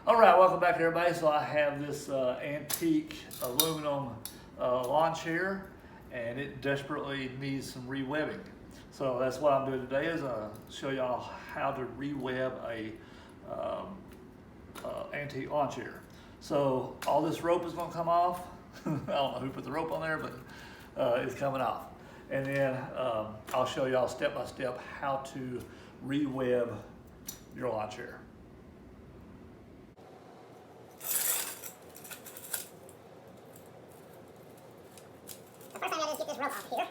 All right, welcome back everybody. So I have this antique aluminum lawn chair, and it desperately needs some rewebbing. So that's what I'm doing today, is show y'all how to reweb a antique lawn chair. So all this rope is gonna come off. I don't know who put the rope on there, but it's coming off. And then I'll show y'all step by step how to reweb your lawn chair. The first thing I do is get this rope off here.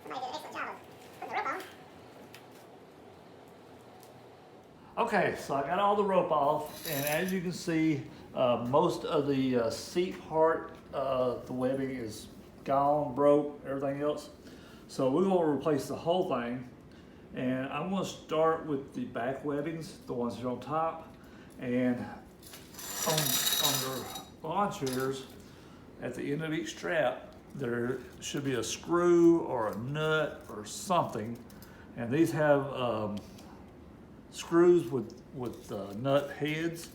Somebody did an excellent job of putting the rope on. Okay, so I got all the rope off, and as you can see, most of the seat part, the webbing is gone, broke, everything else. So we're going to replace the whole thing, and I'm going to start with the back webbings, the ones that are on top, and on your lawn chairs, at the end of each strap, there should be a screw or a nut or something, and these have screws with nut heads.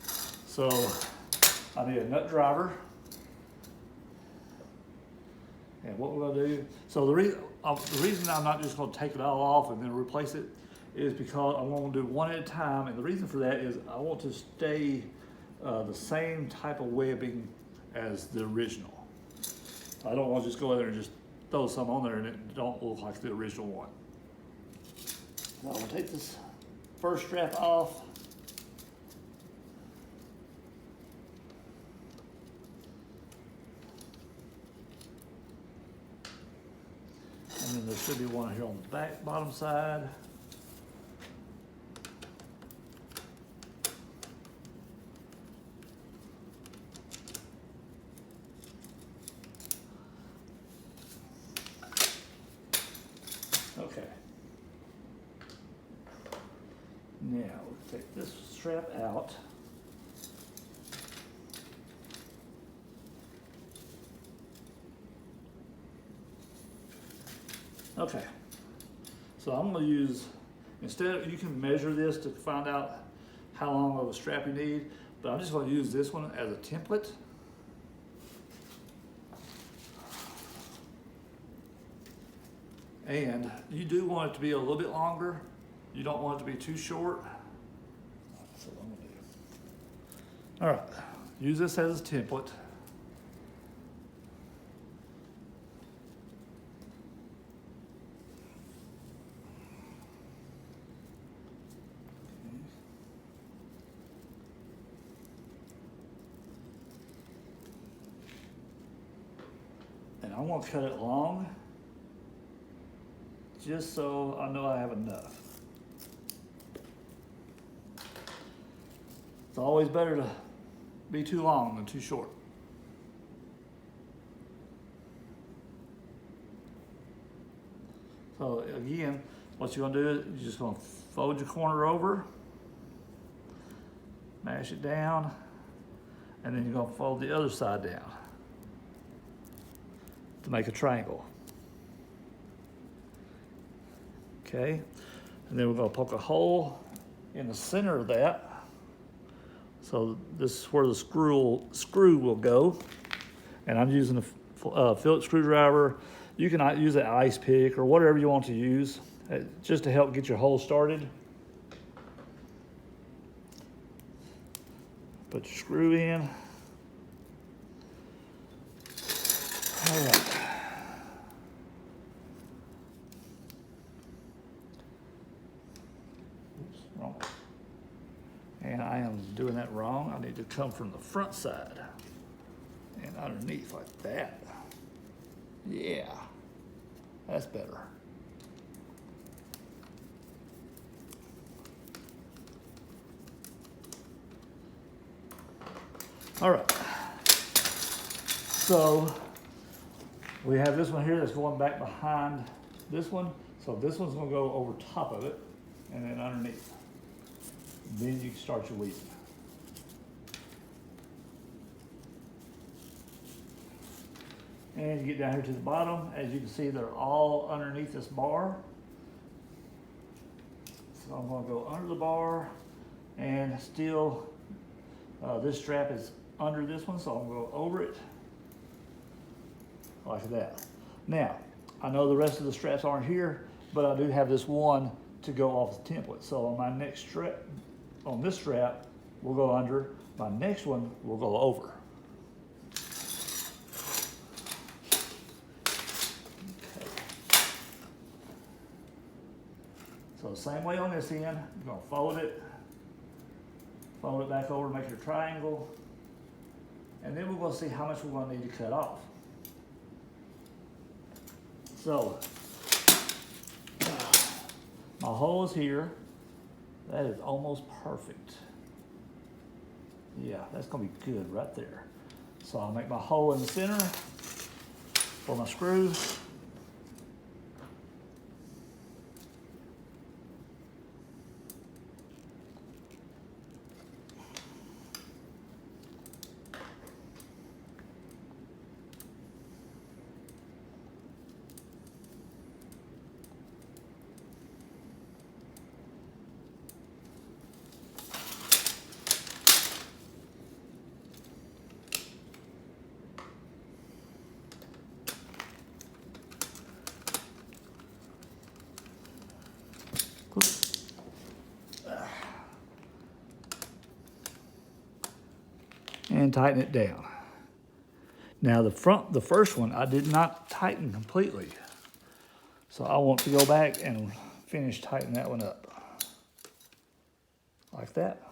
So I need a nut driver. And what we're gonna do, so the reason I'm not just gonna take it all off and then replace it is because I want to do one at a time. And the reason for that is I want to stay the same type of webbing as the original. I don't want to just go in there and just throw some on there and it don't look like the original one. Now I'm gonna take this first strap off. And then there should be one here on the back bottom side. Okay. Now we'll take this strap out. Okay, so I'm going to use, instead of, you can measure this to find out how long of a strap you need, but I'm just going to use this one as a template. And you do want it to be a little bit longer. You don't want it to be too short. That's what I'm going to do. All right, use this as a template. And I'm going to cut it long, just so I know I have enough. It's always better to be too long than too short. So again, what you're going to do is you're just going to fold your corner over, mash it down, and then you're going to fold the other side down to make a triangle. Okay, and then we're going to poke a hole in the center of that. So this is where the screw will go. And I'm using a Phillips screwdriver. You can use an ice pick or whatever you want to use just to help get your hole started. Put your screw in. All right. Oops, wrong. And I am doing that wrong. I need to come from the front side and underneath like that. Yeah, that's better. All right. So we have this one here that's going back behind this one. So this one's going to go over top of it and then underneath. Then you can start your weaving. And you get down here to the bottom. As you can see, they're all underneath this bar. So I'm gonna go under the bar and still, this strap is under this one, so I'm gonna go over it like that. Now, I know the rest of the straps aren't here, but I do have this one to go off the template. So on my next strap, on this strap, we'll go under. My next one will go over. Okay. So same way on this end, you're gonna fold it back over, make it a triangle, and then we're gonna see how much we're gonna need to cut off. So, my hole is here. That is almost perfect. Yeah, that's gonna be good right there. So I'll make my hole in the center for my screw. And tighten it down. Now the first one, I did not tighten completely. So I want to go back and finish tightening that one up. Like that.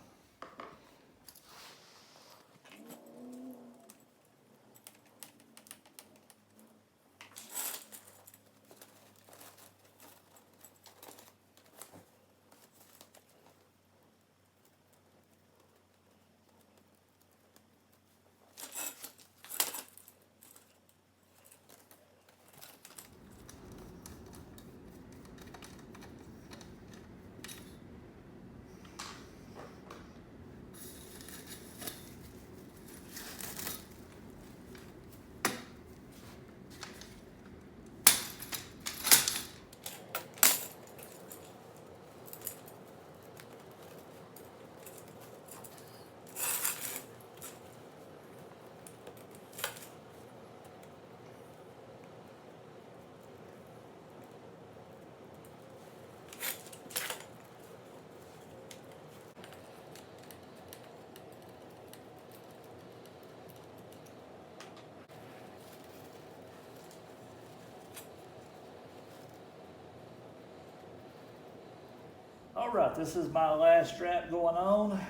All right, this is my last strap going on.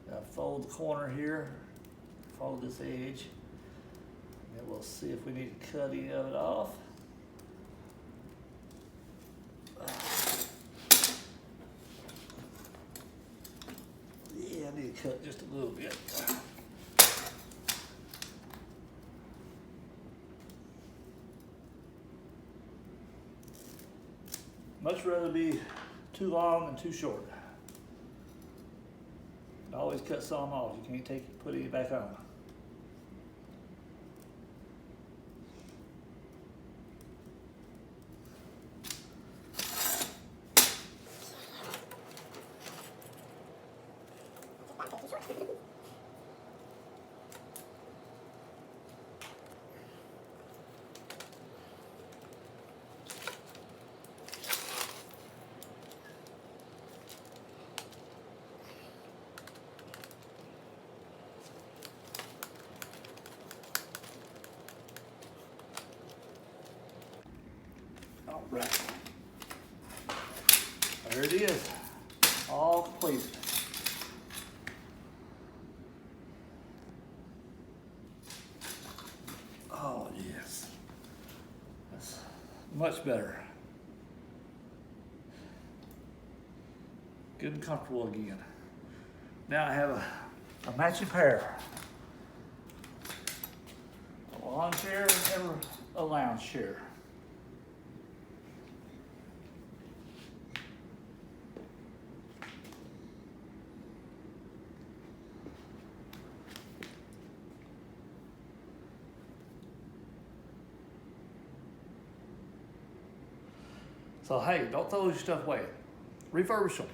Gotta fold the corner here, fold this edge, and then we'll see if we need to cut any of it off. Yeah, I need to cut just a little bit. Much rather be too long than too short. Always cut some off. You can't put any back on. All right. There it is. All complete. Oh, yes. That's much better. Good and comfortable again. Now I have a matching pair. A lawn chair and a lounge chair. So hey, don't throw your stuff away. Refurbish them.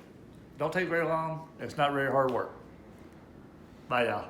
Don't take very long. It's not very hard work. Bye y'all.